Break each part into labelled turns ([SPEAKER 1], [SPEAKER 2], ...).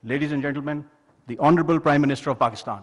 [SPEAKER 1] Ladies and gentlemen, the Honorable Prime Minister of Pakistan.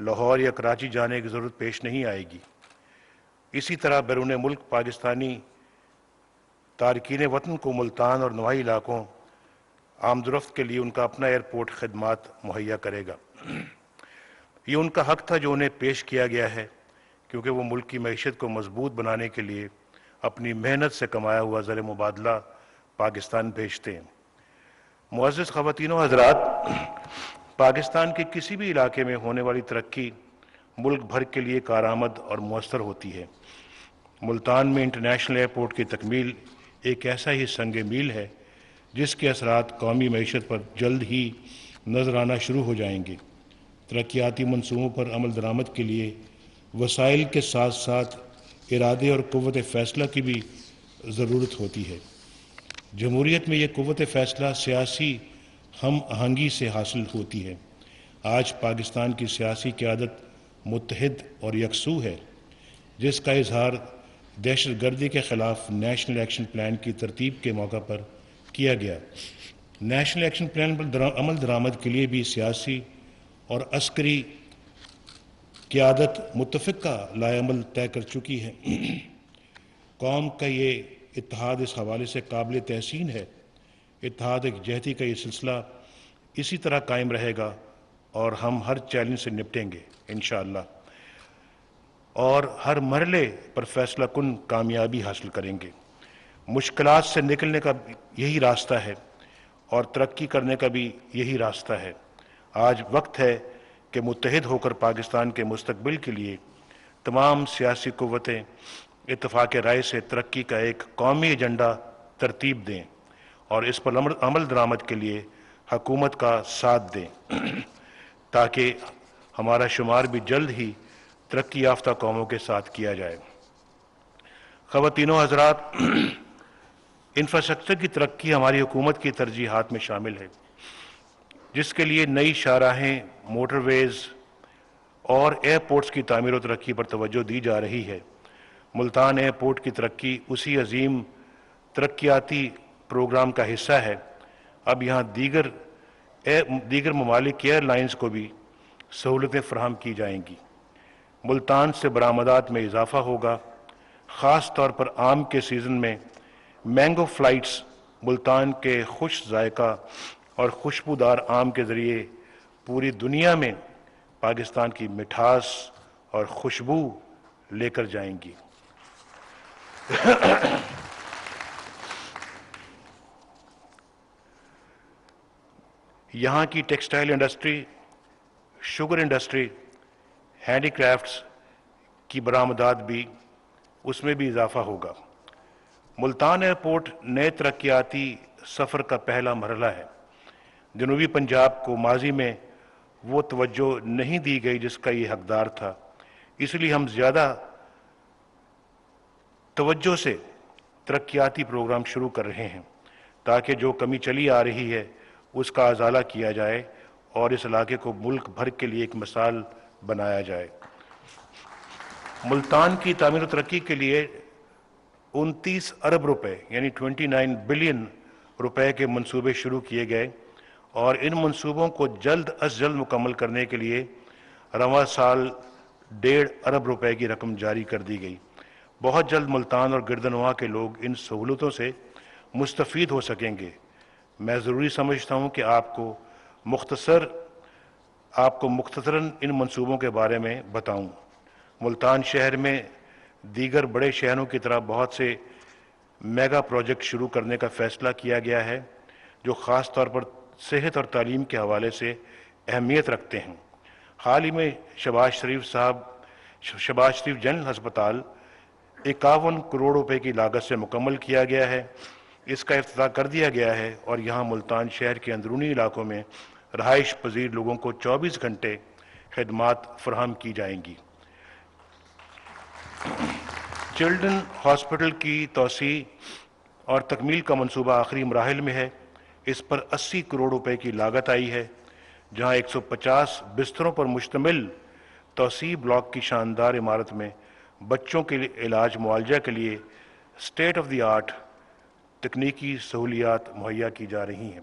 [SPEAKER 2] Lahore یا کراچی جانے کی ضرورت پیش نہیں آئے گی۔ اسی طرح بیرون ملک پاکستانی تارکین وطن کو ملتان اور نواحی علاقوں آمد و رفت کے لیے ان کا اپنا ایئرپورٹ خدمات مہیا کرے گا۔ یہ ان کا حق تھا جو انہیں پیش کیا گیا ہے، کیونکہ وہ ملک کی معیشت کو مضبوط بنانے کے لیے اپنی محنت سے کمایا ہوا زر مبادلہ پاکستان بھیجتے ہیں۔ معزز خواتین و حضرات، پاکستان کے کسی بھی علاقے میں ہونے والی ترقی ملک بھر کے لیے کارآمد اور مؤثر ہوتی ہے۔ ملتان میں انٹرنیشنل ایئرپورٹ کی تکمیل ایک ایسا ہی سنگ میل ہے جس کے اثرات قومی معیشت پر جلد ہی نظر آنا شروع ہو جائیں گے۔ ترقیاتی منصوبوں پر عمل درآمد کے لیے وسائل کے ساتھ ساتھ ارادے اور قوت فیصلہ کی بھی ضرورت ہوتی ہے۔ جمہوریت میں یہ قوت فیصلہ سیاسی ہم آہنگی سے حاصل ہوتی ہے۔ آج پاکستان کی سیاسی قیادت متحد اور یکسو ہے، جس کا اظہار دہشت گردی کے خلاف نیشنل ایکشن پلان کی ترتیب کے موقع پر کیا گیا۔ نیشنل ایکشن پلان پر عمل درآمد کے لیے بھی سیاسی اور عسکری قیادت متفقہ لائے عمل طے کر چکی ہے۔ قوم کا یہ اتحاد اس حوالے سے قابل تحسین ہے۔ اتحاد ایک جہتی کا یہ سلسلہ اسی طرح قائم رہے گا اور ہم ہر چیلنج سے نپٹیں گے انشاءاللہ، اور ہر مرحلے پر فیصلہ کن کامیابی حاصل کریں گے۔ مشکلات سے نکلنے کا یہی راستہ ہے اور ترقی کرنے کا بھی یہی راستہ ہے۔ آج وقت ہے کہ متحد ہو کر پاکستان کے مستقبل کے لیے تمام سیاسی قوتیں اتفاق رائے سے ترقی کا ایک قومی ایجنڈا ترتیب دیں اور اس پر عمل درآمد کے لیے حکومت کا ساتھ دیں تاکہ ہمارا شمار بھی جلد ہی ترقی یافتہ قوموں کے ساتھ کیا جائے۔ خواتین و حضرات، انفراسٹرکچر کی ترقی ہماری حکومت کی ترجیحات میں شامل ہے، جس کے لیے نئی شاہراہیں، موٹر ویز اور ایئرپورٹس کی تعمیر و ترقی پر توجہ دی جا رہی ہے۔ ملتان ایئرپورٹ کی ترقی اسی عظیم ترقیاتی پروگرام کا حصہ ہے۔ اب یہاں دیگر ممالک کی ایئر لائنز کو بھی سہولتیں فراہم کی جائیں گی۔ ملتان سے برآمدات میں اضافہ ہوگا، خاص طور پر آم کے سیزن میں مینگو فلائٹس ملتان کے خوش ذائقہ اور خوشبودار آم کے ذریعے پوری دنیا میں پاکستان کی مٹھاس اور خوشبو لے کر جائیں گی۔ یہاں کی textile industry, sugar industry, handy crafts کی برآمدات بھی اس میں بھی اضافہ ہوگا۔ ملتان ایئرپورٹ نئے ترقیاتی سفر کا پہلا مرحلہ ہے۔ جنوبی پنجاب کو ماضی میں وہ توجہ نہیں دی گئی جس کا یہ حقدار تھا، اس لیے ہم زیادہ توجہ سے ترقیاتی پروگرام شروع کر رہے ہیں تاکہ جو کمی چلی آ رہی ہے اس کا ازالہ کیا جائے اور اس علاقے کو ملک بھر کے لیے ایک مثال بنایا جائے۔ ملتان کی تعمیر و ترقی کے لیے 29 ارب روپے یعنی 29 بلین روپے کے منصوبے شروع کیے گئے اور ان منصوبوں کو جلد از جلد مکمل کرنے کے لیے رواں سال 1.5 ارب روپے کی رقم جاری کر دی گئی۔ بہت جلد ملتان اور گردنواں کے لوگ ان سہولتوں سے مستفید ہو سکیں گے۔ میں ضروری سمجھتا ہوں کہ آپ کو مختصراً ان منصوبوں کے بارے میں بتاؤں۔ ملتان شہر میں دیگر بڑے شہروں کی طرح بہت سے میگا پروجیکٹ شروع کرنے کا فیصلہ کیا گیا ہے جو خاص طور پر صحت اور تعلیم کے حوالے سے اہمیت رکھتے ہیں۔ حال ہی میں شہباز شریف جنرل ہسپتال 51 کروڑ روپے کی لاگت سے مکمل کیا گیا ہے۔ اس کا افتتاح کر دیا گیا ہے اور یہاں ملتان شہر کے اندرونی علاقوں میں رہائش پذیر لوگوں کو 24 گھنٹے خدمات فراہم کی جائیں گی۔ چلڈرن ہاسپٹل کی توسیع اور تکمیل کا منصوبہ آخری مراحل میں ہے۔ اس پر 80 کروڑ روپے کی لاگت آئی ہے، جہاں 150 بستروں پر مشتمل توسیع بلاک کی شاندار عمارت میں بچوں کے علاج معالجہ کے لیے اسٹیٹ آف دی آرٹ تکنیکی سہولیات مہیا کی جا رہی ہیں۔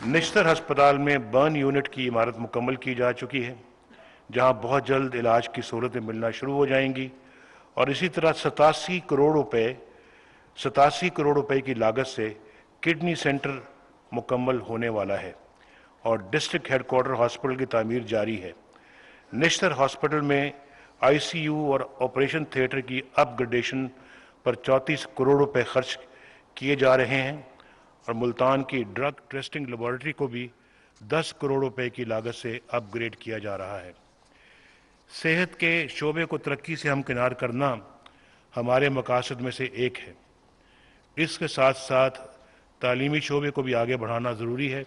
[SPEAKER 2] نشتر ہسپتال میں برن یونٹ کی عمارت مکمل کی جا چکی ہے، جہاں بہت جلد علاج کی سہولتیں ملنا شروع ہو جائیں گی، اور اسی طرح 87 کروڑ روپے کی لاگت سے کڈنی سینٹر مکمل ہونے والا ہے اور ڈسٹرکٹ ہیڈ کوارٹر ہاسپٹل کی تعمیر جاری ہے۔ نشتر ہاسپٹل میں آئی سی یو اور آپریشن تھیٹر کی اپ گریڈیشن پر 34 کروڑ روپے خرچ کیے جا رہے ہیں، اور ملتان کی ڈرگ ٹیسٹنگ لیبارٹری کو بھی 10 کروڑ روپے کی لاگت سے اپ گریڈ کیا جا رہا ہے۔ صحت کے شعبے کو ترقی سے ہمکنار کرنا ہمارے مقاصد میں سے ایک ہے۔ اس کے ساتھ ساتھ تعلیمی شعبے کو بھی آگے بڑھانا ضروری ہے۔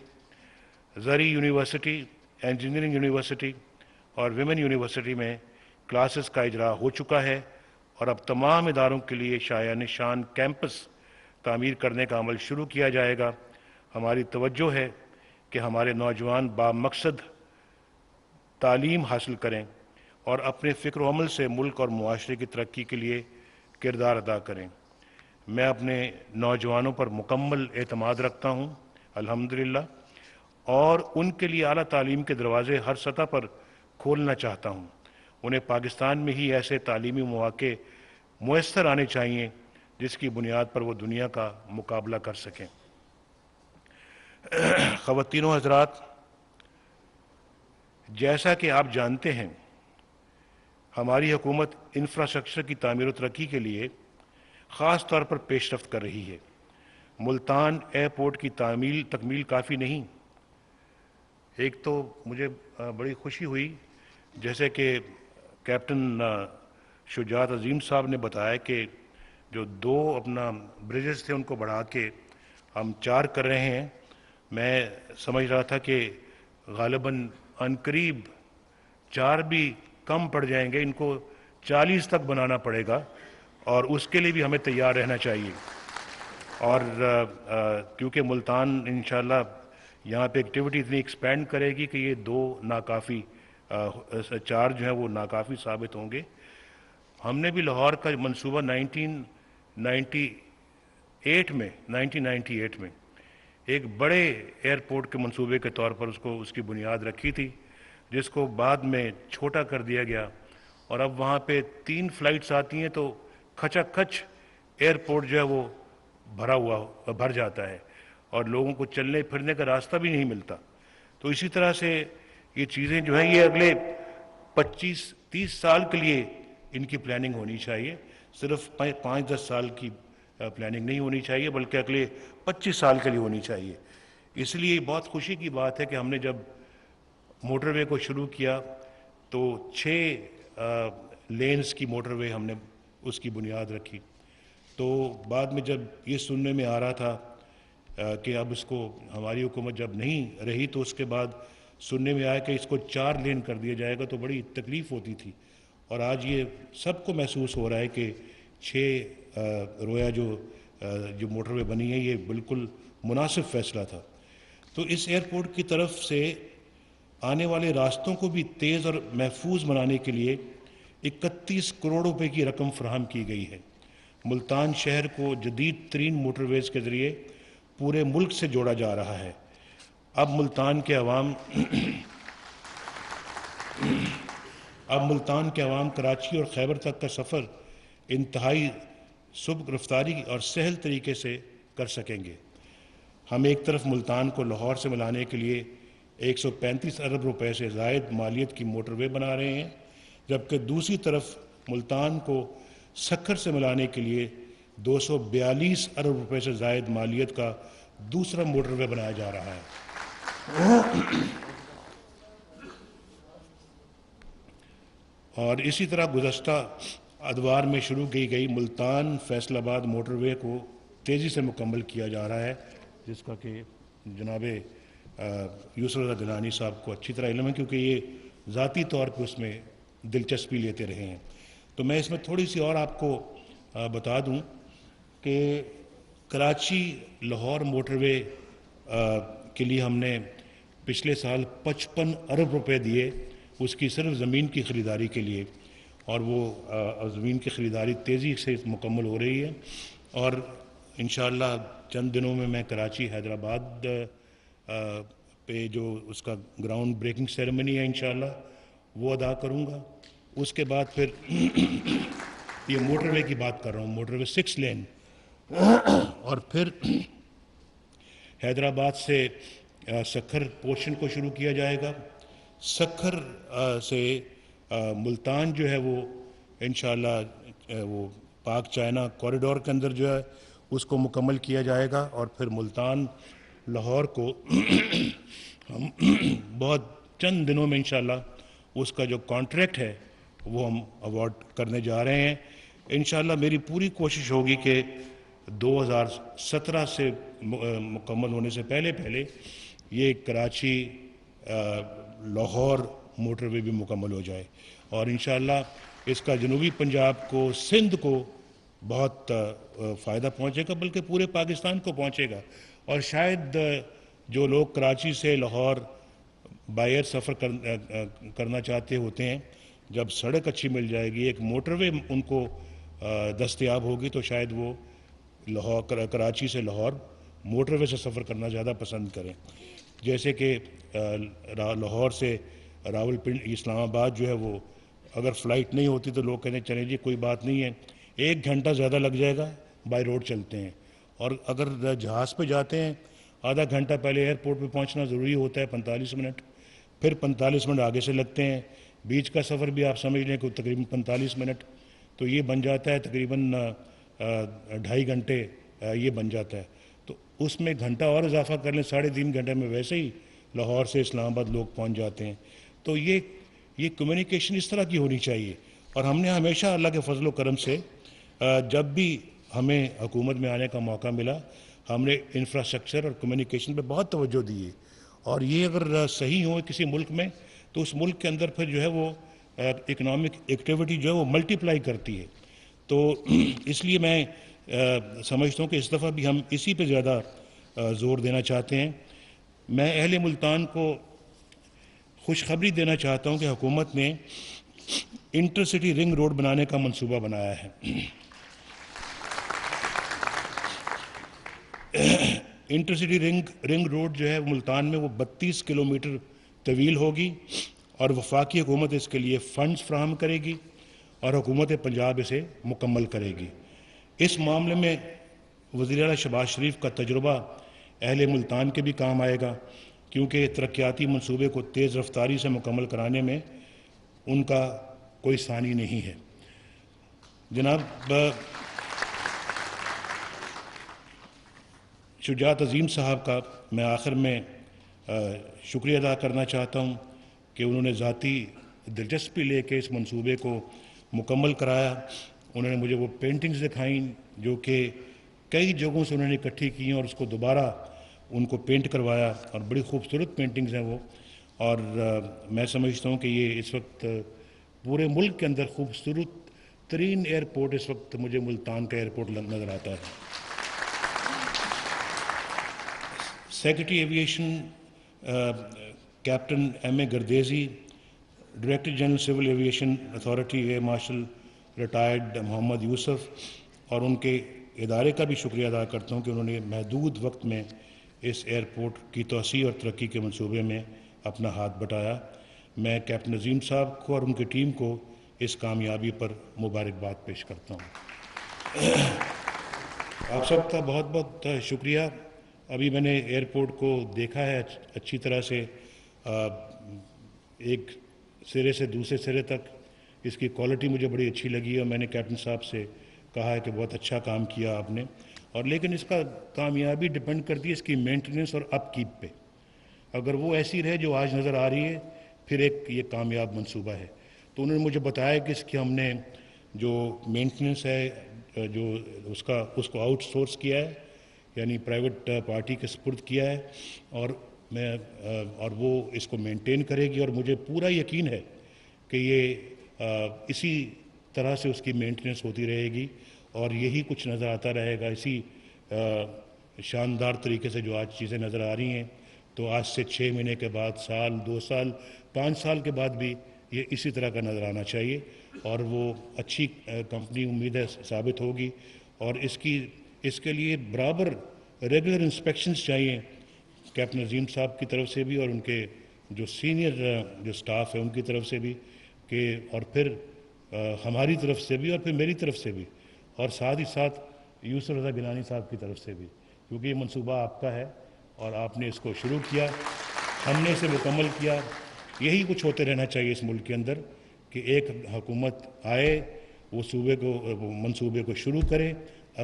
[SPEAKER 2] زرعی یونیورسٹی، انجینئرنگ یونیورسٹی اور ویمن یونیورسٹی میں کلاسز کا اجرا ہو چکا ہے، اور اب تمام اداروں کے لیے شایان نشان کیمپس تعمیر کرنے کا عمل شروع کیا جائے گا۔ ہماری توجہ ہے کہ ہمارے نوجوان بامقصد تعلیم حاصل کریں اور اپنے فکر و عمل سے ملک اور معاشرے کی ترقی کے لیے کردار ادا کریں۔ میں اپنے نوجوانوں پر مکمل اعتماد رکھتا ہوں، الحمدللہ، اور ان کے لیے اعلیٰ تعلیم کے دروازے ہر سطح پر کھولنا چاہتا ہوں۔ انہیں پاکستان میں ہی ایسے تعلیمی مواقع میسر آنے چاہیے جس کی بنیاد پر وہ دنیا کا مقابلہ کر سکیں۔ خواتین و حضرات، جیسا کہ آپ جانتے ہیں، ہماری حکومت انفراسٹرکچر کی تعمیر و ترقی کے لیے خاص طور پر پیش رفت کر رہی ہے۔ ملتان ایئرپورٹ کی تکمیل کافی نہیں۔ ایک تو مجھے بڑی خوشی ہوئی، جیسے کہ کیپٹن شجاعت عظیم صاحب نے بتایا کہ جو 2 اپنا بریجز تھے ان کو بڑھا کے ہم 4 کر رہے ہیں۔ میں سمجھ رہا تھا کہ غالباً عنقریب 4 بھی کم پڑ جائیں گے، ان کو 40 تک بنانا پڑے گا، اور اس کے لیے بھی ہمیں تیار رہنا چاہیے۔ اور کیونکہ ملتان انشاءاللہ یہاں پہ ایکٹیویٹی اتنی ایکسپینڈ کرے گی کہ یہ 2 ناکافی 4 جو ہیں وہ ناکافی ثابت ہوں گے۔ ہم نے بھی لاہور کا منصوبہ 1998 میں ایک بڑے ایئرپورٹ کے منصوبے کے طور پر اس کی بنیاد رکھی تھی، جس کو بعد میں چھوٹا کر دیا گیا، اور اب وہاں پہ 3 فلائٹس آتی ہیں تو کھچا کھچ ایئرپورٹ جو ہے وہ بھر جاتا ہے، اور لوگوں کو چلنے پھرنے کا راستہ بھی نہیں ملتا۔ تو اسی طرح سے یہ چیزیں جو ہیں یہ اگلے 25-30 سال کے لیے ان کی پلاننگ ہونی چاہیے، صرف 5-10 سال کی پلاننگ نہیں ہونی چاہیے، بلکہ اگلے 25 سال کے لیے ہونی چاہیے۔ اس لیے بہت خوشی کی بات ہے کہ ہم نے جب موٹر وے کو شروع کیا تو 6 لینز کی موٹر وے ہم نے اس کی بنیاد رکھی۔ تو بعد میں جب یہ سننے میں آ رہا تھا کہ اب اس کو ہماری حکومت جب نہیں رہی تو اس کے بعد سننے میں آیا کہ اس کو 4 لین کر دیا جائے گا، تو بڑی تکلیف ہوتی تھی، اور آج یہ سب کو محسوس ہو رہا ہے کہ 6 رویا جو موٹر وے بنی ہے یہ بالکل مناسب فیصلہ تھا۔ تو اس ایئرپورٹ کی طرف سے آنے والے راستوں کو بھی تیز اور محفوظ بنانے کے لیے 31 کروڑ روپے کی رقم فراہم کی گئی ہے۔ ملتان شہر کو جدید ترین موٹر ویز کے ذریعے پورے ملک سے جوڑا جا رہا ہے۔ اب ملتان کے عوام کراچی اور خیبر تک کا سفر انتہائی سبک رفتاری اور سہل طریقے سے کر سکیں گے۔ ہم ایک طرف ملتان کو لاہور سے ملانے کے لیے 135 ارب روپے سے زائد مالیت کی موٹر وے بنا رہے ہیں، جبکہ دوسری طرف ملتان کو سکھر سے ملانے کے لیے 242 ارب روپے سے زائد مالیت کا دوسرا موٹر وے بنایا جا رہا ہے۔ اور اسی طرح گزشتہ ادوار میں شروع کی گئی ملتان فیصل آباد موٹر وے کو تیزی سے مکمل کیا جا رہا ہے، جس کا کہ جناب یوسف رضا گیلانی صاحب کو اچھی طرح علم ہے، کیونکہ یہ ذاتی طور پہ اس میں دلچسپی لیتے رہے ہیں۔ تو میں اس میں تھوڑی سی اور آپ کو بتا دوں کہ کراچی لاہور موٹر وے کے لیے ہم نے پچھلے سال 55 ارب روپے دیے اس کی صرف زمین کی خریداری کے لیے، اور وہ زمین کی خریداری تیزی سے مکمل ہو رہی ہے، اور انشاءاللہ چند دنوں میں کراچی حیدرآباد پہ جو اس کا گراؤنڈ بریکنگ سیریمنی ہے انشاءاللہ وہ ادا کروں گا. اس کے بعد پھر یہ موٹر وے کی بات کر رہا ہوں, موٹر وے 6 لین, اور پھر حیدرآباد سے سکھر پورشن کو شروع کیا جائے گا. سکھر سے ملتان جو ہے وہ انشاءاللہ وہ پاک چائنا کوریڈور کے اندر جو ہے اس کو مکمل کیا جائے گا, اور پھر ملتان لاہور کو ہم بہت چند دنوں میں انشاءاللہ اس کا جو کانٹریکٹ ہے وہ ہم ایوارڈ کرنے جا رہے ہیں. انشاءاللہ میری پوری کوشش ہوگی کہ 2017 سے مکمل ہونے سے پہلے یہ کراچی لاہور موٹر وے بھی مکمل ہو جائے, اور انشاءاللہ اس کا جنوبی پنجاب کو, سندھ کو بہت فائدہ پہنچے گا, بلکہ پورے پاکستان کو پہنچے گا. اور شاید جو لوگ کراچی سے لاہور بائی ایئر سفر کرنا چاہتے ہوتے ہیں, جب سڑک اچھی مل جائے گی, ایک موٹر وے ان کو دستیاب ہوگی, تو شاید وہ کراچی سے لاہور موٹر وے سے سفر کرنا زیادہ پسند کریں. جیسے کہ لاہور سے راولپنڈی اسلام آباد جو ہے وہ اگر فلائٹ نہیں ہوتی تو لوگ کہتے ہیں چلیں جی کوئی بات نہیں ہے, 1 گھنٹہ زیادہ لگ جائے گا, بائی روڈ چلتے ہیں. اور اگر جہاز پہ جاتے ہیں آدھا گھنٹہ پہلے ایئرپورٹ پہ پہنچنا ضروری ہوتا ہے, 45 منٹ, پھر 45 منٹ آگے سے لگتے ہیں. بیچ کا سفر بھی آپ سمجھ لیں کہ تقریباً 45 منٹ, تو یہ بن جاتا ہے تقریباً 2.5 گھنٹے یہ بن جاتا ہے. تو اس میں گھنٹہ اور اضافہ کر لیں, 3.5 گھنٹے میں ویسے ہی لاہور سے اسلام آباد لوگ پہنچ جاتے ہیں. تو یہ کمیونیکیشن اس طرح کی ہونی چاہیے. اور ہم نے ہمیشہ اللہ کے فضل و کرم سے جب بھی ہمیں حکومت میں آنے کا موقع ملا, ہم نے انفراسٹرکچر اور کمیونیکیشن پہ بہت توجہ دی ہے. اور یہ اگر صحیح ہو کسی ملک میں تو اس ملک کے اندر پھر جو ہے وہ اکنامک ایکٹیویٹی جو ہے وہ ملٹیپلائی کرتی ہے. تو اس لیے میں سمجھتا ہوں کہ اس دفعہ بھی ہم اسی پہ زیادہ زور دینا چاہتے ہیں. میں اہل ملتان کو خوشخبری دینا چاہتا ہوں کہ حکومت نے انٹر سٹی رنگ روڈ بنانے کا منصوبہ بنایا ہے. انٹر سٹی رنگ روڈ جو ہے ملتان میں وہ 32 کلومیٹر طویل ہوگی, اور وفاقی حکومت اس کے لیے فنڈز فراہم کرے گی, اور حکومت پنجاب اسے مکمل کرے گی. اس معاملے میں وزیر اعلیٰ شہباز شریف کا تجربہ اہل ملتان کے بھی کام آئے گا, کیونکہ ترقیاتی منصوبے کو تیز رفتاری سے مکمل کرانے میں ان کا کوئی ثانی نہیں ہے. جناب شجاعت عظیم صاحب کا میں آخر میں شکریہ ادا کرنا چاہتا ہوں کہ انہوں نے ذاتی دلچسپی لے کے اس منصوبے کو مکمل کرایا. انہوں نے مجھے وہ پینٹنگز دکھائیں جو کہ کئی جگہوں سے انہوں نے اکٹھی کی ہیں, اور اس کو دوبارہ ان کو پینٹ کروایا, اور بڑی خوبصورت پینٹنگز ہیں وہ. اور میں سمجھتا ہوں کہ یہ اس وقت پورے ملک کے اندر خوبصورت ترین ایئرپورٹ اس وقت مجھے ملتان کا ایئرپورٹ نظر آتا ہے. Secretary aviation captain M A Gardezi, director general civil aviation authority air marshal retired Muhammad Yousuf, اور ان کے ادارے کا بھی شکریہ ادا کرتا ہوں کہ انہوں نے محدود وقت میں اس ایئرپورٹ کی توسیع اور ترقی کے منصوبے میں اپنا ہاتھ بٹایا. میں کیپٹن عظیم صاحب کو اور ان کی ٹیم کو اس کامیابی پر مبارکباد پیش کرتا ہوں. آپ سب کا بہت بہت شکریہ. ابھی میں نے ایئرپورٹ کو دیکھا ہے اچھی طرح سے, ایک سرے سے دوسرے سرے تک اس کی کوالٹی مجھے بڑی اچھی لگی, اور میں نے کیپٹن صاحب سے کہا ہے کہ بہت اچھا کام کیا آپ نے, اور لیکن اس کا کامیابی ڈپینڈ کرتی ہے اس کی مینٹیننس اور اپ کیپ پہ. اگر وہ ایسی رہے جو آج نظر آ رہی ہے پھر ایک یہ کامیاب منصوبہ ہے. تو انہوں نے مجھے بتایا کہ اس کی ہم نے جو مینٹیننس ہے جو اس کو آؤٹ سورس کیا ہے, یعنی پرائیویٹ پارٹی کے سپرد کیا ہے, اور وہ اس کو مینٹین کرے گی, اور مجھے پورا یقین ہے کہ یہ اسی طرح سے اس کی مینٹیننس ہوتی رہے گی, اور یہی کچھ نظر آتا رہے گا اسی شاندار طریقے سے جو آج چیزیں نظر آ رہی ہیں. تو آج سے 6 مہینے کے بعد, سال, 2 سال, 5 سال کے بعد بھی یہ اسی طرح کا نظر آنا چاہیے, اور وہ اچھی کمپنی امید ہے ثابت ہوگی. اور اس کے لیے برابر ریگولر انسپیکشنز چاہیے, کیپٹن عظیم صاحب کی طرف سے بھی اور ان کے جو سینئر جو سٹاف ہے ان کی طرف سے بھی کہ اور پھر ہماری طرف سے بھی اور پھر میری طرف سے بھی اور ساتھ ہی ساتھ یوسف رضا گیلانی صاحب کی طرف سے بھی، کیونکہ یہ منصوبہ آپ کا ہے اور آپ نے اس کو شروع کیا، ہم نے اسے مکمل کیا۔ یہی کچھ ہوتے رہنا چاہیے اس ملک کے اندر کہ ایک حکومت آئے، وہ منصوبے کو شروع کرے،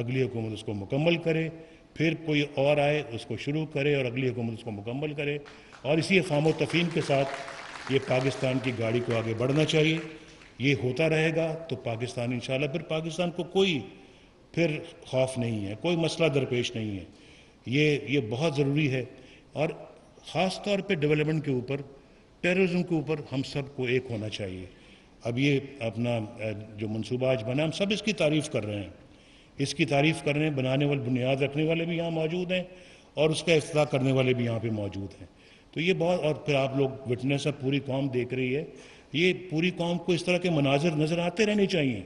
[SPEAKER 2] اگلی حکومت اس کو مکمل کرے، پھر کوئی اور آئے اس کو شروع کرے اور اگلی حکومت اس کو مکمل کرے، اور اسی خام و تفہیم کے ساتھ یہ پاکستان کی گاڑی کو آگے بڑھنا چاہیے۔ یہ ہوتا رہے گا تو پاکستان انشاءاللہ پھر پاکستان کو کوئی پھر خوف نہیں ہے، کوئی مسئلہ درپیش نہیں ہے۔ یہ بہت ضروری ہے، اور خاص طور پہ ڈیولپمنٹ کے اوپر، ٹیررزم کے اوپر ہم سب کو ایک ہونا چاہیے۔ اب یہ اپنا جو منصوبہ آج بنا، ہم سب اس کی تعریف کر رہے ہیں، اس کی تعریف کر رہے ہیں، بنانے والے بنیاد رکھنے والے بھی یہاں موجود ہیں اور اس کا افتتاح کرنے والے بھی یہاں پہ موجود ہیں۔ تو یہ بہت، اور پھر آپ لوگ وٹنس ہے، پوری قوم دیکھ رہی ہے، یہ پوری قوم کو اس طرح کے مناظر نظر آتے رہنے چاہیے۔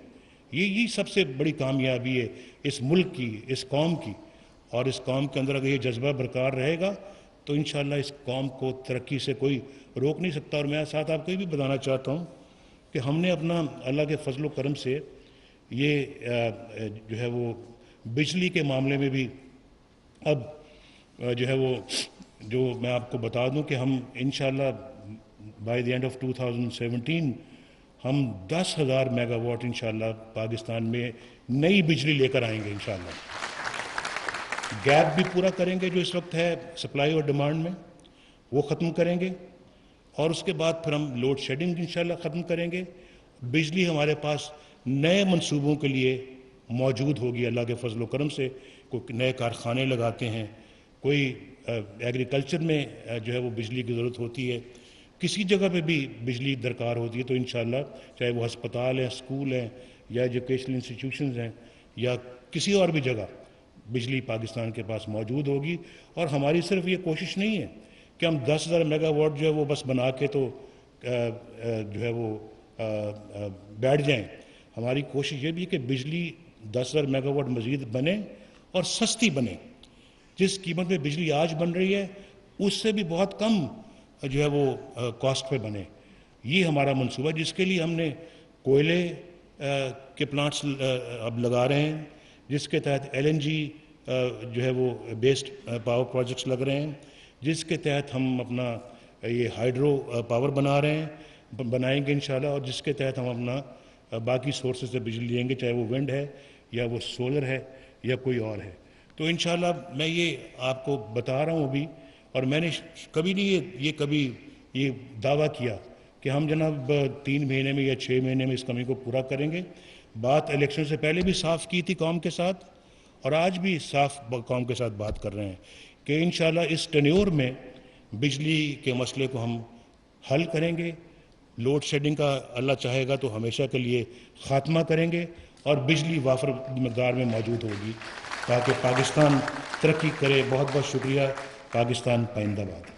[SPEAKER 2] یہ سب سے بڑی کامیابی ہے اس ملک کی، اس قوم کی، اور اس قوم کے اندر اگر یہ جذبہ برقرار رہے گا تو انشاءاللہ اس قوم کو ترقی سے کوئی روک نہیں سکتا۔ اور میں ساتھ آپ کو یہ بھی بتانا چاہتا ہوں کہ ہم نے اپنا اللہ کے فضل و کرم سے یہ جو ہے وہ بجلی کے معاملے میں بھی اب جو ہے وہ، جو میں آپ کو بتا دوں کہ ہم انشاءاللہ بائی دی اینڈ آف 2017 ہم 10,000 میگا واٹ انشاءاللہ پاکستان میں نئی بجلی لے کر آئیں گے انشاءاللہ۔ گیپ بھی پورا کریں گے جو اس وقت ہے سپلائی اور ڈیمانڈ میں، وہ ختم کریں گے، اور اس کے بعد پھر ہم لوڈ شیڈنگ انشاءاللہ ختم کریں گے۔ بجلی ہمارے پاس نئے منصوبوں کے لیے موجود ہوگی اللہ کے فضل و کرم سے۔ کوئی نئے کارخانے لگاتے ہیں، کوئی ایگریکلچر میں جو ہے وہ بجلی کی ضرورت ہوتی ہے، کسی جگہ پہ بھی بجلی درکار ہوتی ہے، تو انشاءاللہ چاہے وہ ہسپتال ہیں، اسکول ہیں، یا ایجوکیشنل انسٹیٹیوشنز ہیں، یا کسی اور بھی جگہ بجلی پاکستان کے پاس موجود ہوگی۔ اور ہماری صرف یہ کوشش نہیں ہے کہ ہم 10,000 میگا واٹ جو ہے وہ بس بنا کے تو جو ہے وہ بیٹھ جائیں۔ ہماری کوشش یہ بھی ہے کہ بجلی 10,000 میگا واٹ مزید بنے اور سستی بنے۔ جس قیمت پہ بجلی آج بن رہی ہے اس سے بھی بہت کم جو ہے وہ کاسٹ پہ بنے۔ یہ ہمارا منصوبہ، جس کے لیے ہم نے کوئلے کے پلانٹس اب لگا رہے ہیں، جس کے تحت LNG جو ہے وہ بیسڈ پاور پروجیکٹس لگ رہے ہیں، جس کے تحت ہم اپنا یہ ہائیڈرو پاور بنا رہے ہیں، بنائیں گے انشاءاللہ، اور جس کے تحت ہم اپنا باقی سورسز سے بجلی لیں گے، چاہے وہ ونڈ ہے یا وہ سولر ہے یا کوئی اور ہے۔ تو انشاءاللہ میں یہ آپ کو بتا رہا ہوں ابھی، اور میں نے کبھی نہیں کبھی یہ دعویٰ کیا کہ ہم جناب 3 مہینے میں یا 6 مہینے میں اس کمی کو پورا کریں گے۔ بات الیکشن سے پہلے بھی صاف کی تھی قوم کے ساتھ، اور آج بھی صاف قوم کے ساتھ بات کر رہے ہیں کہ انشاءاللہ اس ٹینیور میں بجلی کے مسئلے کو ہم حل کریں گے۔ لوڈ شیڈنگ کا اللہ چاہے گا تو ہمیشہ کے لیے خاتمہ کریں گے، اور بجلی وافر مقدار میں موجود ہوگی تاکہ پاکستان ترقی کرے۔ بہت بہت شکریہ۔ پاکستان پائندہ باد۔